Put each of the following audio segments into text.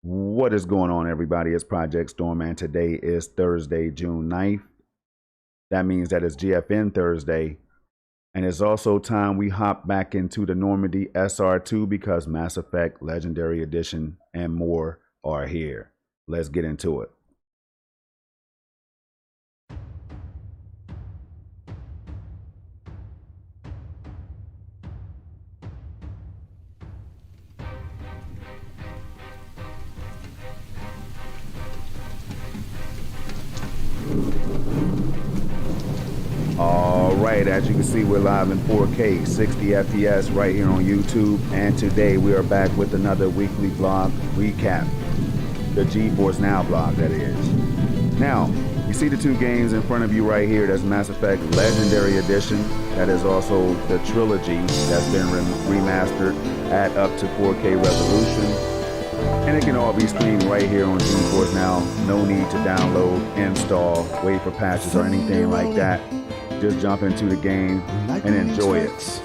What is going on, everybody? It's Project Storm, and today is Thursday, June 9th. That means that it's GFN Thursday, and it's also time we hop back into the Normandy SR2 because Mass Effect Legendary Edition and more are here. Let's get into it. All right, as you can see, we're live in 4K, 60 FPS right here on YouTube, and today we are back with another weekly vlog recap, the GeforceNOW vlog, that is. Now, you see the two games in front of you right here. That's Mass Effect Legendary Edition. That is also the trilogy that's been remastered at up to 4K resolution. And it can all be streamed right here on GeforceNOW. No need to download, install, wait for patches or anything like that. Just jump into the game and enjoy it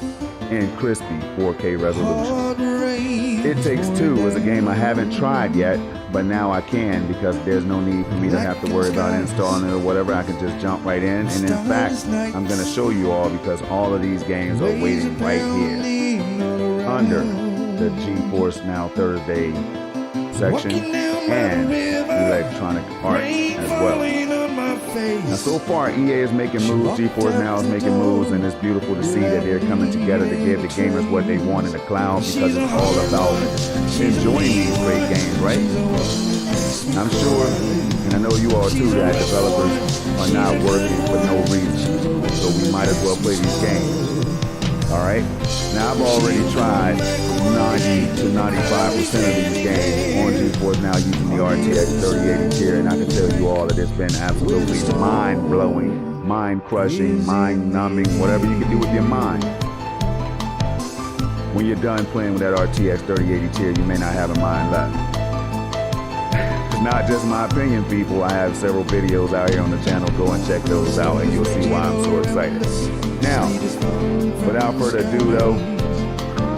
in crispy 4K resolution. It Takes Two is a game I haven't tried yet, but now I can because there's no need for me to have to worry about installing it or whatever. I can just jump right in. And in fact, I'm going to show you all because all of these games are waiting right here under the GeforceNOW Thursday section and electronic arts as well. Now, so far, EA is making moves, GeforceNOW is making moves, and it's beautiful to see that they're coming together to give the gamers what they want in the cloud because it's all about enjoying these great games, right? I'm sure, and I know you all too, that developers are not working for no reason, so we might as well play these games. All right. Now I've already tried 90 to 95% of these games on GeForce Now using the RTX 3080 tier, and I can tell you all that it's been absolutely mind-blowing, mind-crushing, mind-numbing, whatever you can do with your mind. When you're done playing with that RTX 3080 tier, you may not have a mind left. It's not just my opinion, people. I have several videos out here on the channel. Go and check those out, and you'll see why I'm so excited. Now, without further ado though,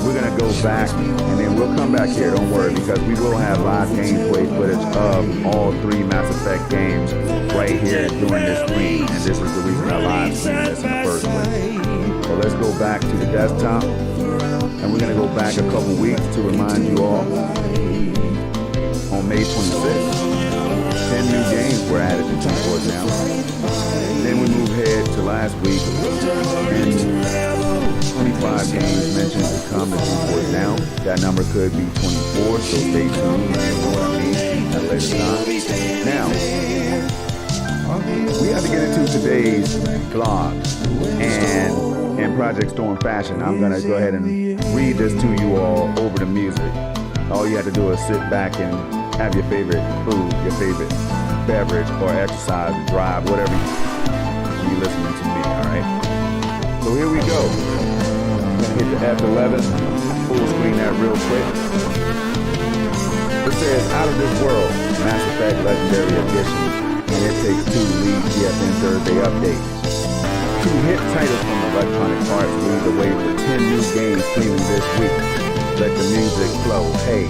we're gonna go back and then we'll come back here, don't worry, because we will have live gameplay footage of all three Mass Effect games right here during this stream, and this is the reason I live streamed this in the first place. So let's go back to the desktop, and we're gonna go back a couple weeks to remind you all. On May 26th, 10 new games were added to GeforceNOW. Then we move ahead to last week, and 25 games mentioned to come to GeforceNOW. That number could be 24, so stay tuned. You know what I mean at a later time. Now, we have to get into today's vlog, and in Project Storm fashion, I'm going to go ahead and read this to you all over the music. All you have to do is sit back and have your favorite food, your favorite beverage, or exercise, drive, whatever you listening to me, all right? So here we go. Hit the F11, full screen that real quick. It says, Out of This World, Mass Effect Legendary Edition, and It Takes Two lead GFN Thursday updates. Two hit titles from Electronic Arts lead the way for 10 new games streaming this week. Let the music flow. Hey,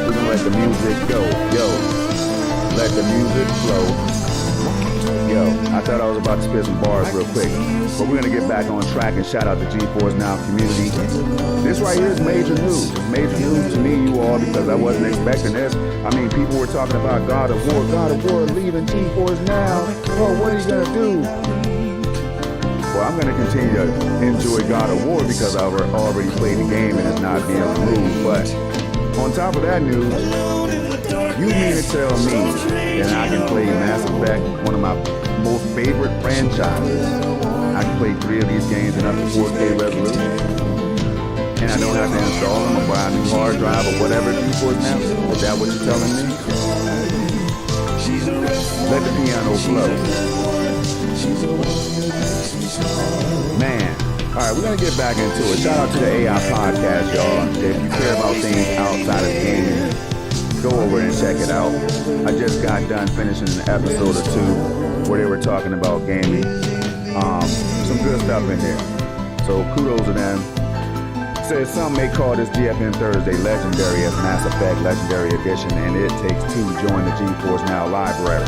we're gonna let the music go. Yo, let the music flow. Yo, I thought I was about to spit some bars real quick, but we're gonna get back on track and shout out the GeforceNOW community. This right here is major news. It's major news to me, you all, because I wasn't expecting this. I mean, people were talking about God of War leaving GeforceNOW. Oh, what are you gonna do? Well, I'm going to continue to enjoy God of War because I've already played the game and it's not being removed. But on top of that news, you mean to tell me that I can play Mass Effect, one of my most favorite franchises. I can play 3 of these games in up to 4K resolution. And I don't have to install them or buy a new hard drive or whatever GeforceNOW. Is that what you're telling me? Let the piano flow. Man, all right, we're gonna get back into it. Shout out to the AI podcast, y'all. If you care about things outside of gaming, go over and check it out. I just got done finishing an episode or 2 where they were talking about gaming. Some good stuff in there. So kudos to them. Says some may call this GFN Thursday legendary as Mass Effect Legendary Edition, and It Takes Two join the GeforceNOW library.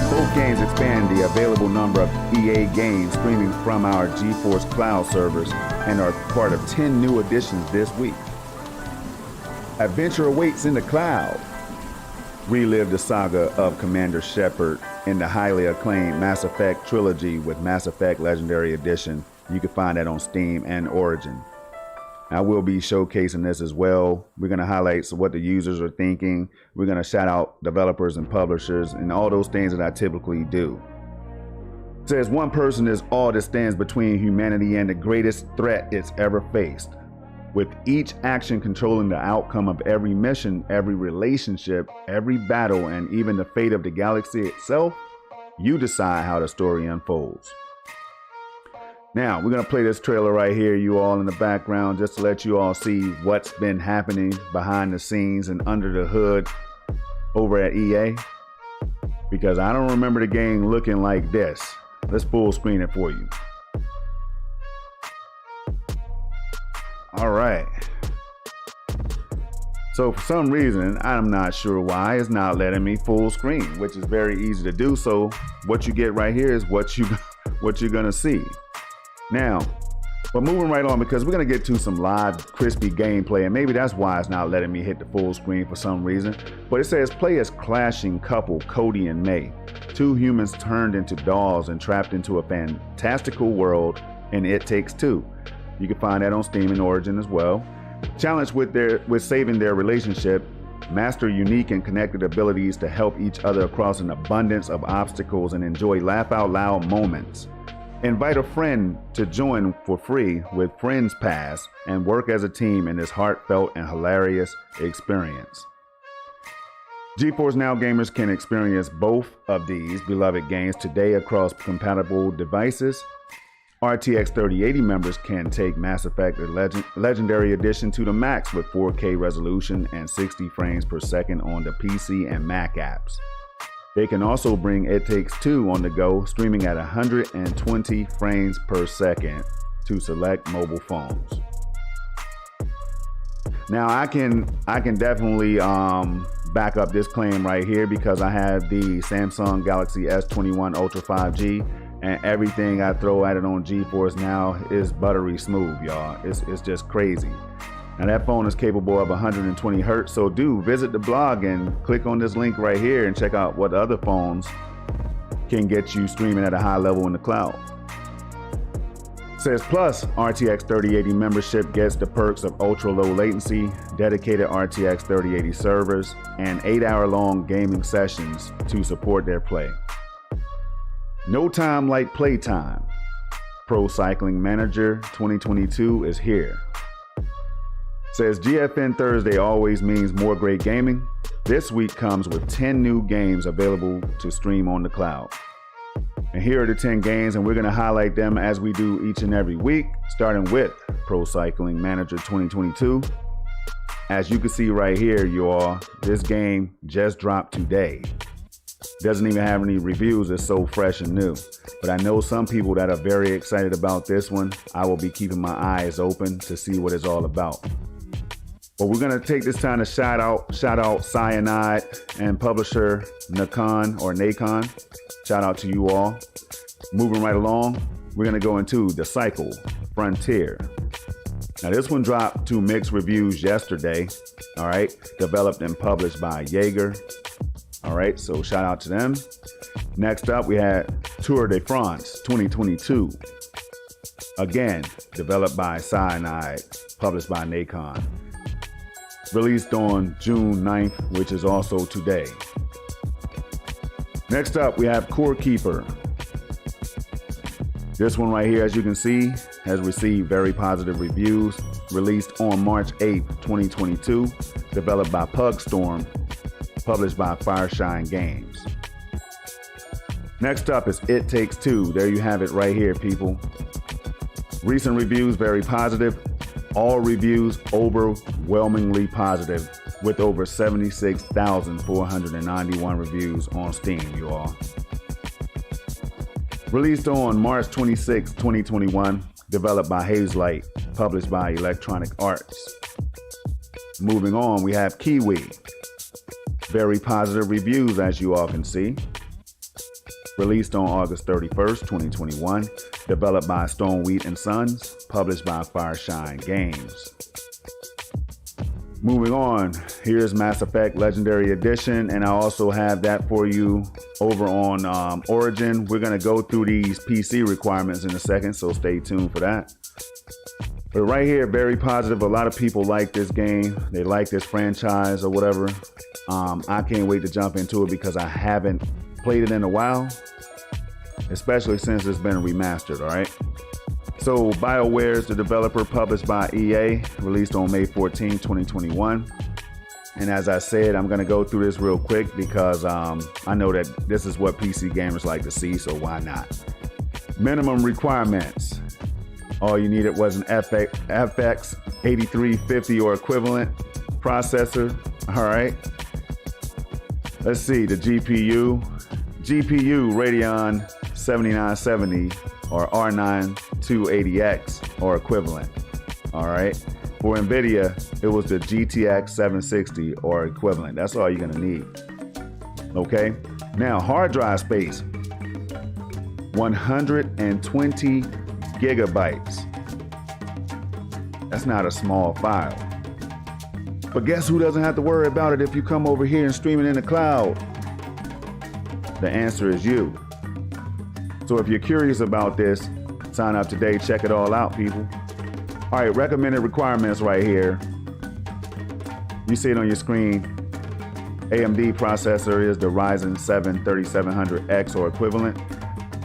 Both games expand the available number of EA games streaming from our GeForce Cloud servers and are part of 10 new additions this week. Adventure awaits in the cloud. Relive the saga of Commander Shepard in the highly acclaimed Mass Effect trilogy with Mass Effect Legendary Edition. You can find that on Steam and Origin. I will be showcasing this as well. We're going to highlight what the users are thinking. We're going to shout out developers and publishers and all those things that I typically do. It says one person is all that stands between humanity and the greatest threat it's ever faced. With each action controlling the outcome of every mission, every relationship, every battle, and even the fate of the galaxy itself, you decide how the story unfolds. Now, we're going to play this trailer right here, you all in the background, just to let you all see what's been happening behind the scenes and under the hood over at EA. Because I don't remember the game looking like this. Let's full screen it for you. All right. So for some reason, I'm not sure why, it's not letting me full screen, which is very easy to do. So what you get right here is what you're going to see. Now, but moving right on, because we're going to get to some live crispy gameplay, and maybe that's why it's not letting me hit the full screen for some reason. But it says play as clashing couple Cody and May, two humans turned into dolls and trapped into a fantastical world in It Takes Two. You can find that on Steam and Origin as well. Challenged with saving their relationship, master unique and connected abilities to help each other across an abundance of obstacles and enjoy laugh out loud moments. Invite a friend to join for free with Friends Pass and work as a team in this heartfelt and hilarious experience. GeforceNOW gamers can experience both of these beloved games today across compatible devices. RTX 3080 members can take Mass Effect Legendary Edition to the max with 4K resolution and 60 frames per second on the PC and Mac apps. They can also bring It Takes Two on the go, streaming at 120 frames per second to select mobile phones. Now I can definitely back up this claim right here because I have the Samsung Galaxy S21 Ultra 5G, and everything I throw at it on GeforceNOW is buttery smooth, y'all. It's just crazy. Now that phone is capable of 120 Hertz, so do visit the blog and click on this link right here and check out what other phones can get you streaming at a high level in the cloud. It says plus RTX 3080 membership gets the perks of ultra low latency, dedicated RTX 3080 servers, and 8-hour-long gaming sessions to support their play. No time like playtime. Pro Cycling Manager 2022 is here. Says GFN Thursday always means more great gaming. This week comes with 10 new games available to stream on the cloud. And here are the 10 games, and we're going to highlight them as we do each and every week, starting with Pro Cycling Manager 2022. As you can see right here, you all, this game just dropped today. Doesn't even have any reviews, it's so fresh and new. But I know some people that are very excited about this one. I will be keeping my eyes open to see what it's all about. But we're gonna take this time to shout out Cyanide and publisher Nacon. Shout out to you all. Moving right along, we're gonna go into The Cycle Frontier. Now this one dropped to mixed reviews yesterday. All right, developed and published by Jaeger. All right, so shout out to them. Next up, we had Tour de France 2022. Again, developed by Cyanide, published by Nacon. Released on June 9th, which is also today. Next up, we have Core Keeper. This one right here, as you can see, has received very positive reviews. Released on March 8th, 2022. Developed by Pugstorm, published by Fireshine Games. Next up is It Takes Two. There you have it right here, people. Recent reviews, very positive. All reviews overwhelmingly positive, with over 76,491 reviews on Steam, you all. Released on March 26, 2021, developed by Hazelight, published by Electronic Arts. Moving on, we have Kiwi. Very positive reviews, as you all can see. Released on August 31st, 2021. Developed by Stonewheat and Sons, published by Fireshine Games. Moving on, here's Mass Effect Legendary Edition, and I also have that for you over on Origin. We're going to go through these PC requirements in a second, so stay tuned for that. But right here, very positive. A lot of people like this game. They like this franchise or whatever. I can't wait to jump into it because I haven't played it in a while, especially since it's been remastered, all right? So BioWare is the developer, published by EA, released on May 14, 2021. And as I said, I'm gonna go through this real quick because I know that this is what PC gamers like to see, so why not? Minimum requirements. All you needed was an FX 8350 or equivalent processor, all right? Let's see, the GPU Radeon 7970 or R9 280X or equivalent, all right? For NVIDIA, it was the GTX 760 or equivalent. That's all you're gonna need, okay? Now, hard drive space, 120 gigabytes. That's not a small file. But guess who doesn't have to worry about it if you come over here and stream it in the cloud? The answer is you. So if you're curious about this, sign up today, check it all out, people. All right, recommended requirements right here. You see it on your screen. AMD processor is the Ryzen 7 3700X or equivalent.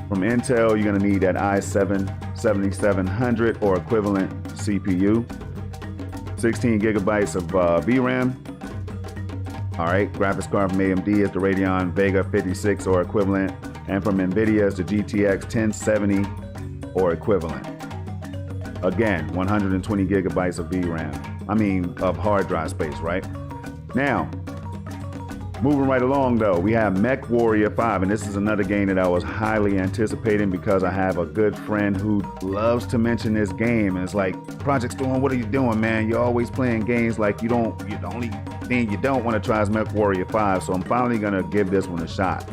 From Intel, you're gonna need that i7 7700 or equivalent CPU. 16 gigabytes of VRAM. All right, graphics card from AMD is the Radeon Vega 56 or equivalent. And from NVIDIA is the GTX 1070 or equivalent. Again, 120 gigabytes of VRAM. Of hard drive space, right? Now, moving right along though, we have MechWarrior 5, and this is another game that I was highly anticipating because I have a good friend who loves to mention this game. And it's like, Project Storm, what are you doing, man? You're always playing games like the only thing you don't want to try is MechWarrior 5. So I'm finally gonna give this one a shot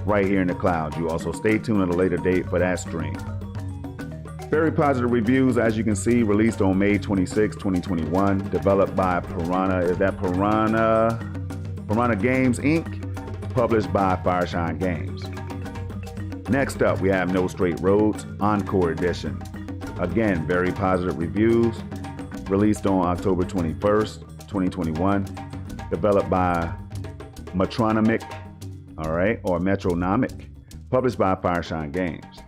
right here in the cloud. You also stay tuned at a later date for that stream. Very positive reviews, as you can see, released on May 26, 2021, developed by Piranha Games Inc., published by Fireshine Games. Next up, we have No Straight Roads Encore Edition. Again, very positive reviews, released on October 21st, 2021, developed by Metronomic, all right, or Metronomic, published by Fireshine Games.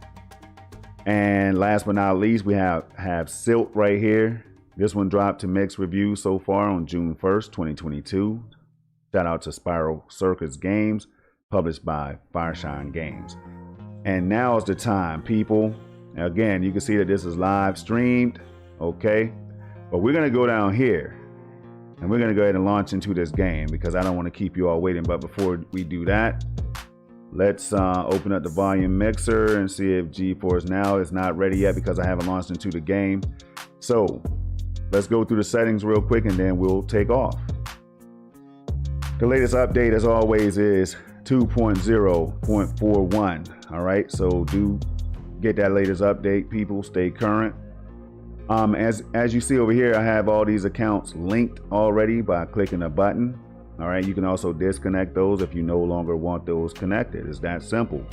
And last but not least, we have Silt right here. This one dropped to mixed reviews so far on June 1st, 2022. Shout out to Spiral Circus Games, published by Fireshine Games. And now is the time, people. Again, you can see that this is live streamed, okay? But we're gonna go down here and we're gonna go ahead and launch into this game because I don't wanna keep you all waiting. But before we do that, let's open up the volume mixer and see if GeforceNOW is not ready yet because I haven't launched into the game. So let's go through the settings real quick and then we'll take off. The latest update, as always, is 2.0.41. All right, so do get that latest update, people. Stay current. As you see over here, I have all these accounts linked already by clicking a button. All right, you can also disconnect those if you no longer want those connected. It's that simple.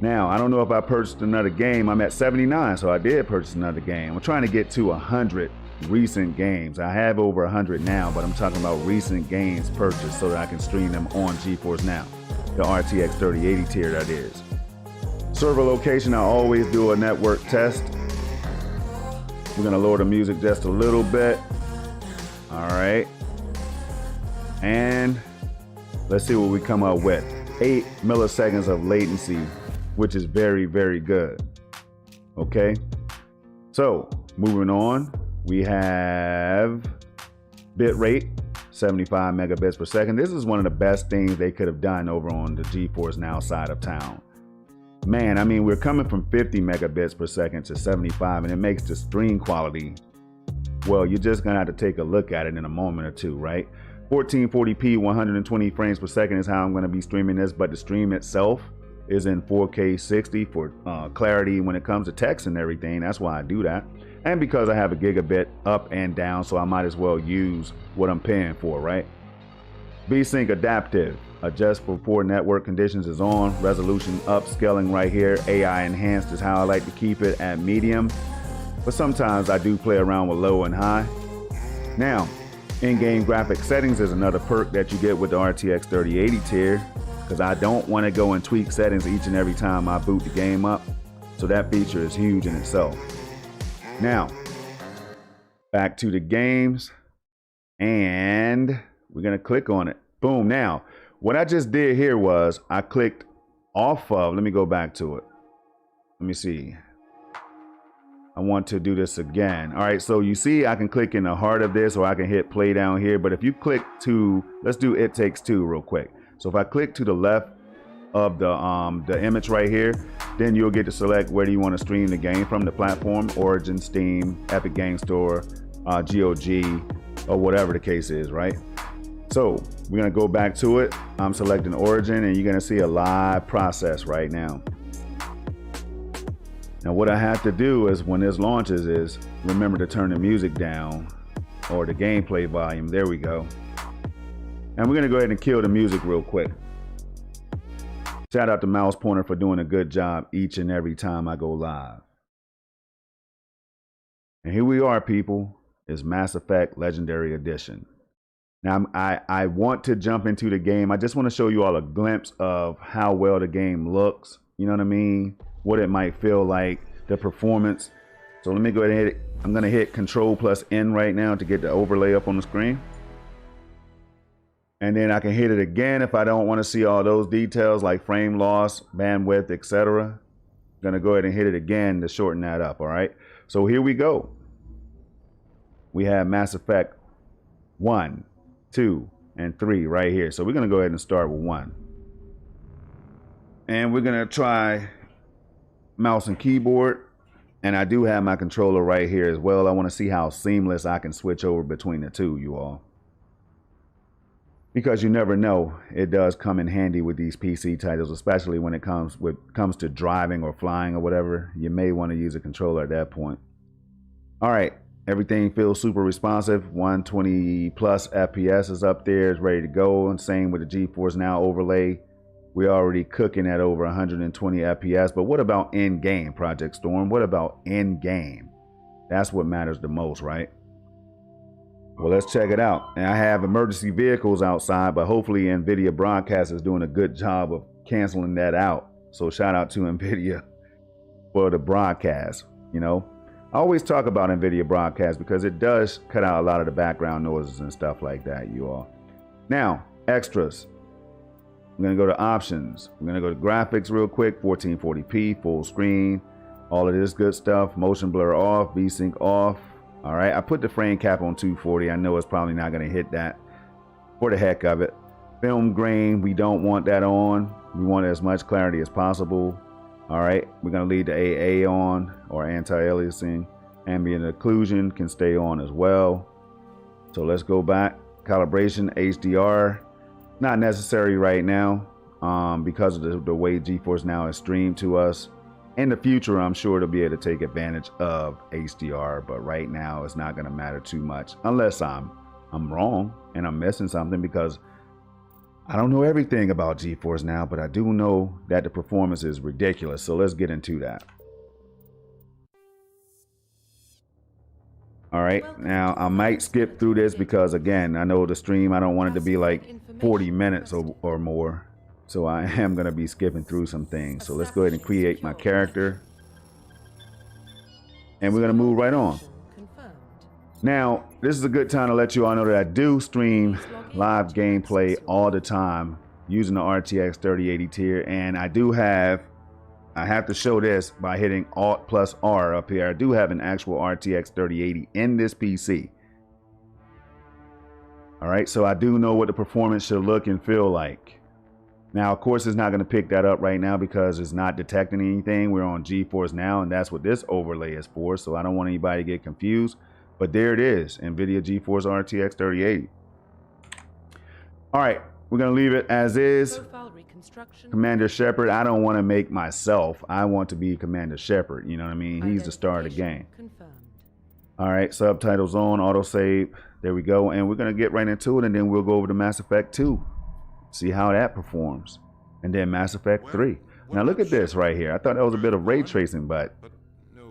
Now, I don't know if I purchased another game. I'm at 79, so I did purchase another game. I'm trying to get to 100 recent games. I have over 100 now, but I'm talking about recent games purchased so that I can stream them on GeforceNOW, the RTX 3080 tier, that is. Server location, I always do a network test. We're gonna lower the music just a little bit. All right. And let's see what we come up with. 8 milliseconds of latency, which is very, very good. Okay. So moving on, we have bit rate, 75 megabits per second. This is one of the best things they could have done over on the GeforceNOW side of town. man, I mean, we're coming from 50 megabits per second to 75, and it makes the stream quality, well, you're just gonna have to take a look at it in a moment or two, right? 1440p, 120 frames per second is how I'm gonna be streaming this, but the stream itself is in 4K 60 for clarity when it comes to text and everything. That's why I do that. And because I have a gigabit up and down, so I might as well use what I'm paying for, right? VSync adaptive, adjust for poor network conditions is on. Resolution upscaling right here. AI enhanced is how I like to keep it at medium. But sometimes I do play around with low and high. Now, in-game graphic settings is another perk that you get with the RTX 3080 tier, because I don't want to go and tweak settings each and every time I boot the game up. So that feature is huge in itself. Now, back to the games, and we're gonna click on it. Boom. Now, what I just did here was I clicked off of, let me go back to it. Let me see. I want to do this again. All right, so you see I can click in the heart of this, or I can hit play down here. But if you click to, let's do It Takes Two real quick. So if I click to the left of the image right here, then you'll get to select where do you want to stream the game from, the platform, Origin, Steam, Epic Game Store, GOG, or whatever the case is, right? So we're gonna go back to it. I'm selecting Origin, and you're gonna see a live process right now. Now what I have to do is when this launches is remember to turn the music down, or the gameplay volume. There we go. And we're gonna go ahead and kill the music real quick. Shout out to Mouse Pointer for doing a good job each and every time I go live. And here we are, people. It's Mass Effect Legendary Edition. Now I want to jump into the game. I just want to show you all a glimpse of how well the game looks. You know what I mean? What it might feel like, the performance. So let me go ahead and hit it. I'm gonna hit Control+N right now to get the overlay up on the screen. And then I can hit it again if I don't want to see all those details like frame loss, bandwidth, etc. I'm gonna go ahead and hit it again to shorten that up, all right? So here we go. We have Mass Effect 1, 2, and 3 right here. So we're gonna go ahead and start with 1. And we're gonna try mouse and keyboard. And I do have my controller right here as well. I want to see how seamless I can switch over between the two, you all. Because you never know, it does come in handy with these PC titles, especially when it comes to driving or flying or whatever. You may want to use a controller at that point. All right, everything feels super responsive. 120 plus FPS is up there, it's ready to go. And same with the GeforceNOW overlay. We're already cooking at over 120 FPS. But what about in-game, Project Storm? What about in-game? That's what matters the most, right? Well, let's check it out. And I have emergency vehicles outside, but hopefully NVIDIA Broadcast is doing a good job of canceling that out. So shout out to NVIDIA for the broadcast. You know, I always talk about NVIDIA Broadcast because it does cut out a lot of the background noises and stuff like that, you all. Now, extras. I'm gonna go to options. I'm gonna go to graphics real quick, 1440p, full screen, all of this good stuff. Motion blur off, VSync off. All right, I put the frame cap on 240. I know it's probably not gonna hit that for the heck of it. Film grain, we don't want that on. We want as much clarity as possible. All right, we're gonna leave the AA on, or anti-aliasing. Ambient occlusion can stay on as well. So let's go back. Calibration, HDR. Not necessary right now because of the way GeforceNOW is streamed to us. In the future, I'm sure to be able to take advantage of HDR, but right now it's not going to matter too much unless I'm wrong and I'm missing something, because I don't know everything about GeforceNOW, but I do know that the performance is ridiculous. So let's get into that. All right, now I might skip through this because, again, I know the stream, I don't want it to be like 40 minutes or more. So I am going to be skipping through some things. So let's go ahead and create my character. And we're going to move right on. Now, this is a good time to let you all know that I do stream live gameplay all the time using the RTX 3080 tier. And I have to show this by hitting Alt+R up here. I do have an actual RTX 3080 in this PC. All right, so I do know what the performance should look and feel like. Now, of course, it's not going to pick that up right now because it's not detecting anything. We're on GeforceNOW, and that's what this overlay is for. So I don't want anybody to get confused. But there it is, NVIDIA GeForce RTX 3080. All right, we're going to leave it as is. Commander Shepard, I don't want to make myself. I want to be Commander Shepard. You know what I mean? He's the star of the game. Confirmed. All right, subtitles on, autosave. There we go. And we're going to get right into it, and then we'll go over to Mass Effect 2. See how that performs. And then Mass Effect 3. Now look at this right here. I thought that was a bit of ray tracing, but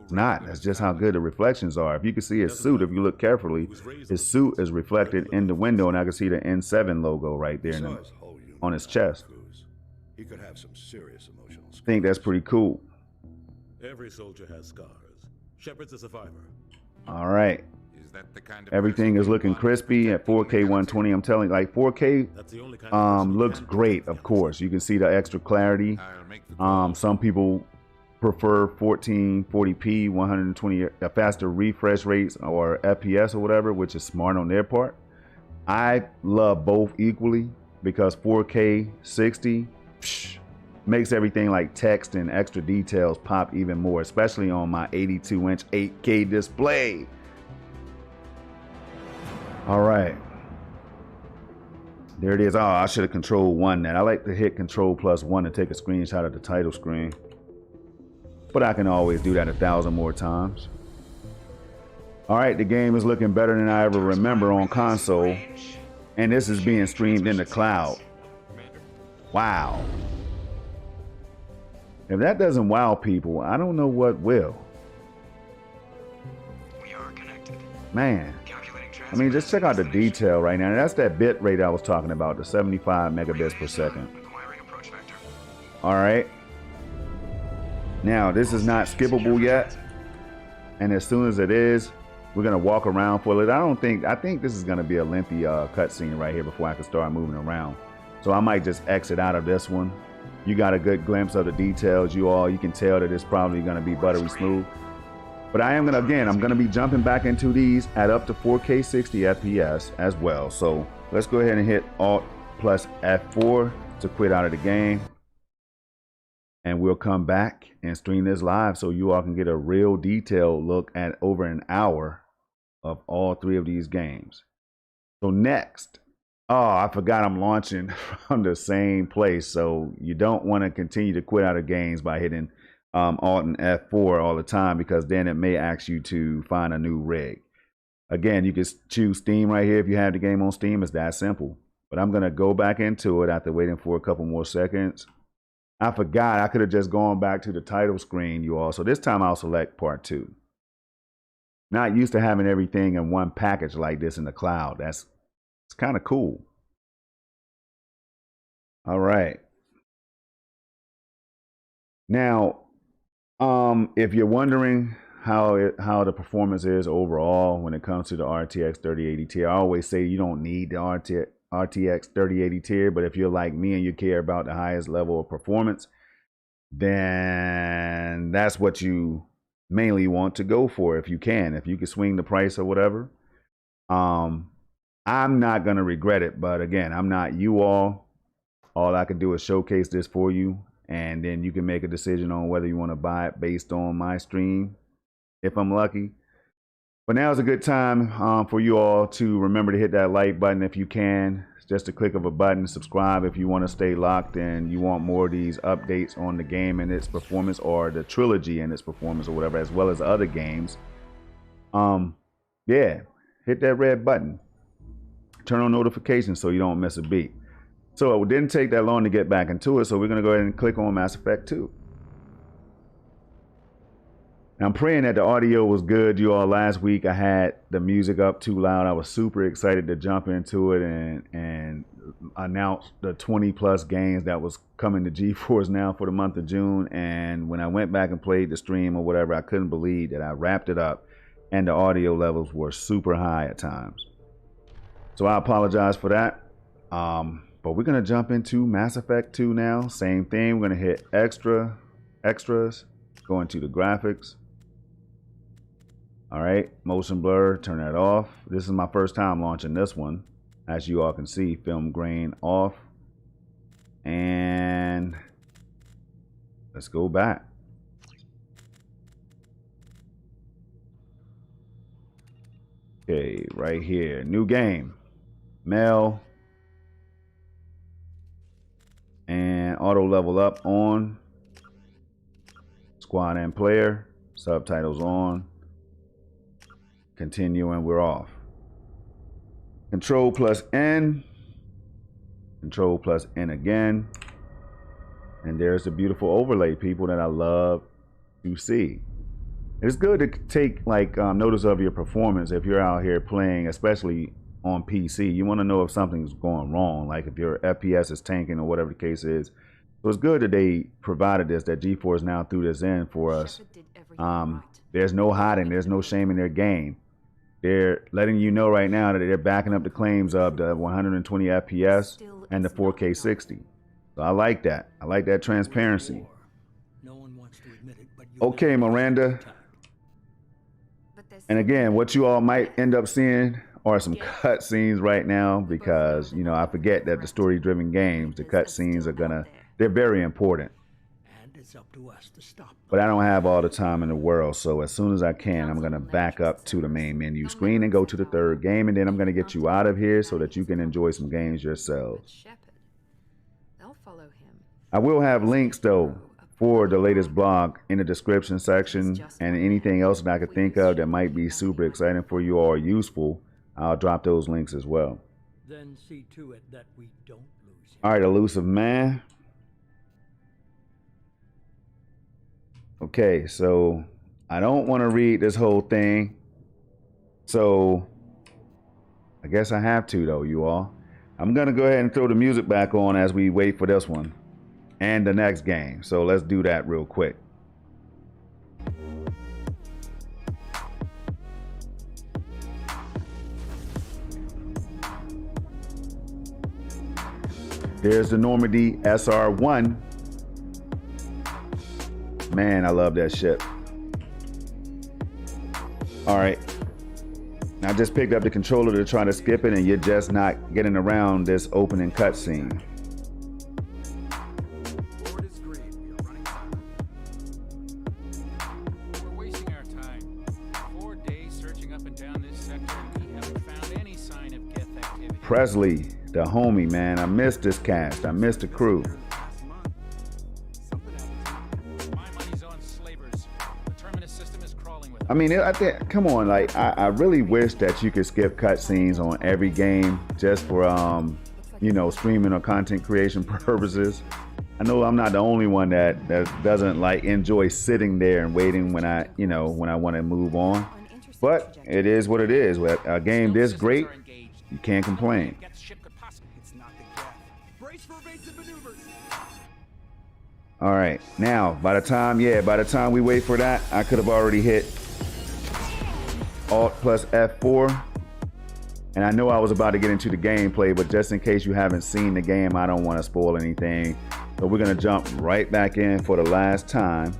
it's not. That's just how good the reflections are. If you can see his suit, if you look carefully, his suit is reflected in the window, and I can see the N7 logo right there on his chest. He could have some serious emotional scars. I think that's pretty cool. Every soldier has scars. Shepard's a survivor. All right. Is that the kind of Everything is looking crispy at 4K 120. I'm telling you, like 4K looks great, of course. You can see the extra clarity. Some people prefer 1440p, 120, faster refresh rates or FPS or whatever, which is smart on their part. I love both equally because 4K 60 makes everything like text and extra details pop even more, especially on my 82-inch 8K display. All right, there it is. Oh, I should have control one that. I like to hit control plus one to take a screenshot of the title screen, but I can always do that 1,000 more times. All right, the game is looking better than I ever remember on console, and this is being streamed in the cloud. Wow. If that doesn't wow people, I don't know what will. We are connected. Man. I mean, just check out the detail right now. That's that bit rate I was talking about, the 75 megabits per second. All right. Now, this is not skippable yet. And as soon as it is, we're going to walk around for it. I think this is going to be a lengthy cutscene right here before I can start moving around. So I might just exit out of this one. You got a good glimpse of the details. You can tell that it's probably going to be buttery smooth. But I'm going to be jumping back into these at up to 4K 60 FPS as well. So let's go ahead and hit Alt plus F4 to quit out of the game. And we'll come back and stream this live so you all can get a real detailed look at over an hour of all three of these games. So next, I forgot I'm launching from the same place. So you don't want to continue to quit out of games by hitting Alt and F4 all the time, because then it may ask you to find a new rig. Again, you can choose Steam right here if you have the game on Steam. It's that simple. But I'm going to go back into it after waiting for a couple more seconds. I forgot I could have just gone back to the title screen, you all. So this time I'll select part 2. Not used to having everything in one package like this in the cloud. It's kind of cool. All right. Now, if you're wondering how the performance is overall when it comes to the RTX 3080 tier, I always say you don't need the RTX 3080 tier, but if you're like me and you care about the highest level of performance, then that's what you mainly want to go for if you can swing the price or whatever. I'm not going to regret it, but again, I'm not you all. All I can do is showcase this for you, and then you can make a decision on whether you want to buy it based on my stream, if I'm lucky. But now is a good time for you all to remember to hit that like button if you can. It's just a click of a button. Subscribe if you want to stay locked and you want more of these updates on the game and its performance, or the trilogy and its performance, or whatever, as well as other games. Yeah, hit that red button. Turn on notifications so you don't miss a beat. So it didn't take that long to get back into it, so we're going to go ahead and click on Mass Effect 2. Now, I'm praying that the audio was good. You all, last week I had the music up too loud. I was super excited to jump into it and announce the 20+ games that was coming to GeForceNOW for the month of June. And when I went back and played the stream or whatever, I couldn't believe that I wrapped it up and the audio levels were super high at times. So I apologize for that. But we're going to jump into Mass Effect 2 now. Same thing. We're going to hit extras, go into the graphics. All right, motion blur, turn that off. This is my first time launching this one. As you all can see, film grain off. And let's go back. Okay, right here, new game, mail, and auto level up on, squad and player, subtitles on, continue, and we're off. Control plus N, control plus N again, and there's the beautiful overlay, people, that I love to see. It's good to take like notice of your performance if you're out here playing, especially on PC. You want to know if something's going wrong, like if your FPS is tanking or whatever the case is. So it's good that they provided this, that GeforceNOW threw this in for us. There's no hiding, there's no shame in their game. They're letting you know right now that they're backing up the claims of the 120 FPS and the 4K 60. So I like that. I like that transparency. Okay, Miranda. And again, what you all might end up seeing are some cut scenes right now, because, you know, I forget that the story-driven games, the cut scenes are they're very important. But I don't have all the time in the world, so as soon as I can, I'm gonna back up to the main menu screen and go to the third game, and then I'm gonna get you out of here so that you can enjoy some games yourselves. I will have links though for the latest blog in the description section, and anything else that I could think of that might be super exciting for you or useful, I'll drop those links as well. Then see to it that we don't lose him. All right, elusive man. Okay, so I don't want to read this whole thing, so I guess I have to though, you all. I'm gonna go ahead and throw the music back on as we wait for this one and the next game. So let's do that real quick. There's the Normandy SR1. Man, I love that ship. All right. Now I just picked up the controller to try to skip it, and you're just not getting around this opening cutscene. Presley, the homie, man. I missed this cast. I missed the crew. I mean, I think, come on, like, I really wish that you could skip cutscenes on every game just for, you know, streaming or content creation purposes. I know I'm not the only one that doesn't like enjoy sitting there and waiting when I, you know, when I want to move on. But it is what it is. With a game this great, you can't complain. All right, now by the time we wait for that, I could have already hit Alt plus F4, and I know I was about to get into the gameplay, but just in case you haven't seen the game, I don't want to spoil anything. So we're gonna jump right back in for the last time,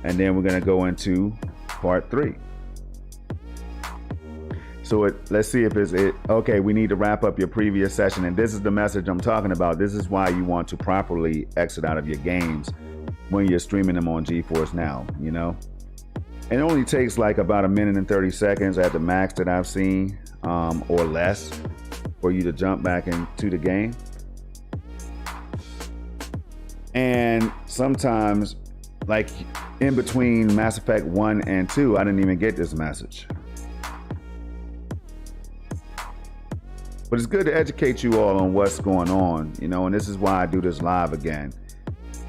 and then we're gonna go into part 3. So let's see if it's it. Okay, we need to wrap up your previous session, and this is the message I'm talking about. This is why you want to properly exit out of your games when you're streaming them on GeforceNOW, you know? It only takes like about 1 minute and 30 seconds at the max that I've seen, or less, for you to jump back into the game. And sometimes, like in between Mass Effect 1 and 2, I didn't even get this message. But it's good to educate you all on what's going on, you know, and this is why I do this live again.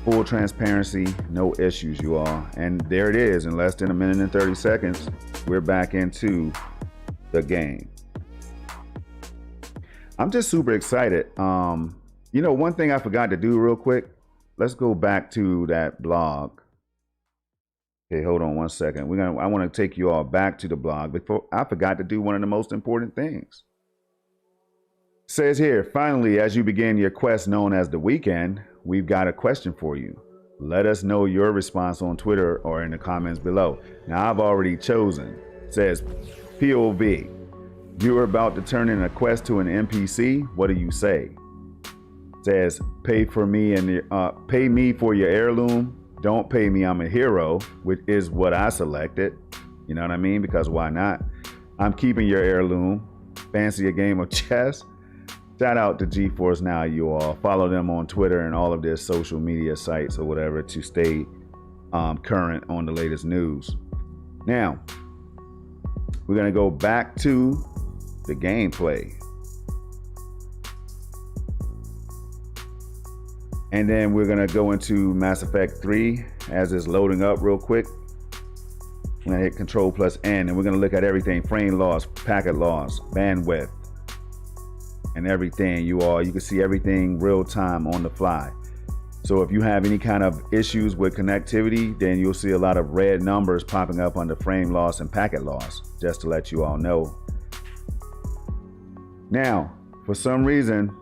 Full transparency, no issues, you all. And there it is, in less than 1 minute and 30 seconds, we're back into the game. I'm just super excited. You know, one thing I forgot to do real quick, let's go back to that blog. Okay, hold on one second. I want to take you all back to the blog before I forgot to do one of the most important things. It says here, finally, as you begin your quest known as the weekend, we've got a question for you. Let us know your response on Twitter or in the comments below. Now, I've already chosen. It says, POV. You're about to turn in a quest to an NPC. What do you say? Says pay me for your heirloom. Don't pay me, I'm a hero, which is what I selected. You know what I mean? Because why not? I'm keeping your heirloom. Fancy a game of chess? Shout out to GeforceNOW, you all. Follow them on Twitter and all of their social media sites or whatever to stay current on the latest news. Now, we're going to go back to the gameplay. And then we're going to go into Mass Effect 3 as it's loading up real quick. I'm going to hit Control plus N, and we're going to look at everything: frame loss, packet loss, bandwidth, and everything, you all. You can see everything real time on the fly. So if you have any kind of issues with connectivity, then you'll see a lot of red numbers popping up under frame loss and packet loss, just to let you all know. Now, for some reason,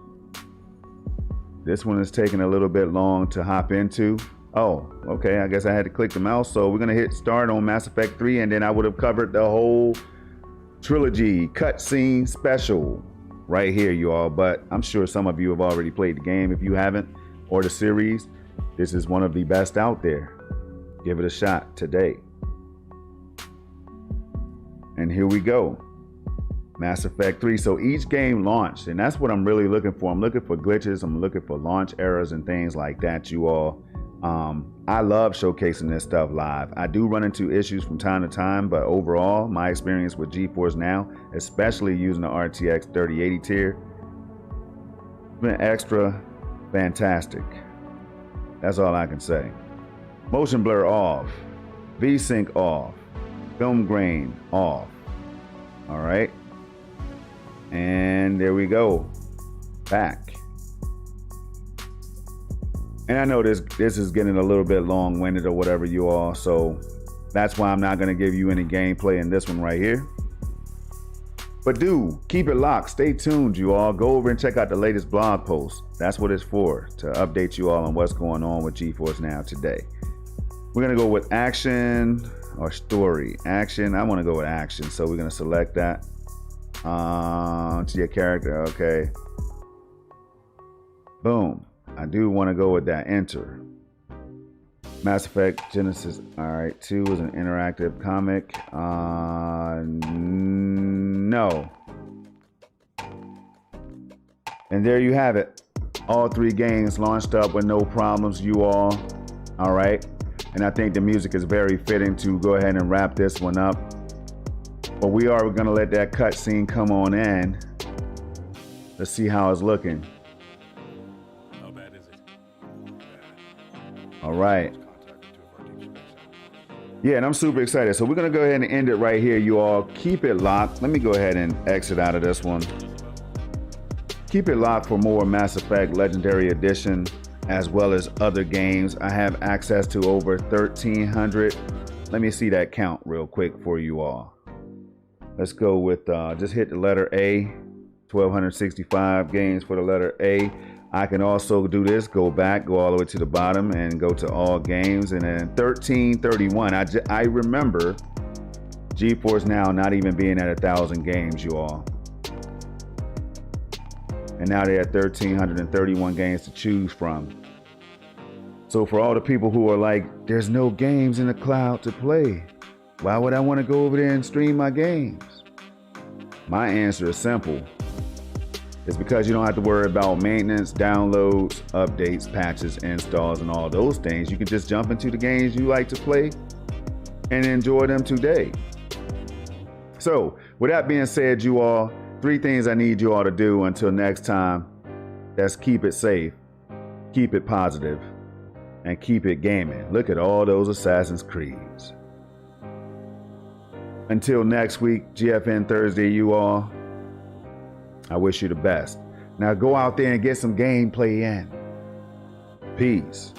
this one is taking a little bit long to hop into. Oh, okay, I guess I had to click the mouse. So we're gonna hit start on Mass Effect 3, and then I would have covered the whole trilogy cutscene special right here, you all. But I'm sure some of you have already played the game. If you haven't, or the series, this is one of the best out there. Give it a shot today. And here we go. Mass Effect 3. So each game launched, and that's what I'm really looking for. I'm looking for glitches. I'm looking for launch errors and things like that, you all. I love showcasing this stuff live. I do run into issues from time to time, but overall, my experience with GeforceNOW, especially using the RTX 3080 tier, has been extra fantastic. That's all I can say. Motion blur off, VSync off, film grain off. All right. And there we go. Back. And I know this is getting a little bit long-winded or whatever, you all, so that's why I'm not going to give you any gameplay in this one right here. But do keep it locked. Stay tuned, you all. Go over and check out the latest blog post. That's what it's for, to update you all on what's going on with GeforceNOW today. We're going to go with action or story. Action. I want to go with action, so we're going to select that. To your character. Okay. Boom. I do want to go with that. Enter. Mass Effect Genesis. All right. 2 is an interactive comic. No. And there you have it. All 3 games launched up with no problems, you all. All right. And I think the music is very fitting to go ahead and wrap this one up. But we are going to let that cutscene come on in. Let's see how it's looking. How bad is it? All right. Yeah, and I'm super excited. So we're going to go ahead and end it right here, you all. Keep it locked. Let me go ahead and exit out of this one. Keep it locked for more Mass Effect Legendary Edition, as well as other games. I have access to over 1,300. Let me see that count real quick for you all. Let's go with, just hit the letter A, 1,265 games for the letter A. I can also do this, go back, go all the way to the bottom and go to all games. And then 1,331, I remember GeforceNOW not even being at 1,000 games, you all. And now they're at 1,331 games to choose from. So for all the people who are like, there's no games in the cloud to play, why would I want to go over there and stream my games? My answer is simple. It's because you don't have to worry about maintenance, downloads, updates, patches, installs, and all those things. You can just jump into the games you like to play and enjoy them today. So with that being said, you all, 3 things I need you all to do until next time. That's keep it safe, keep it positive, and keep it gaming. Look at all those Assassin's Creeds. Until next week, GFN Thursday, you all, I wish you the best. Now go out there and get some gameplay in. Peace.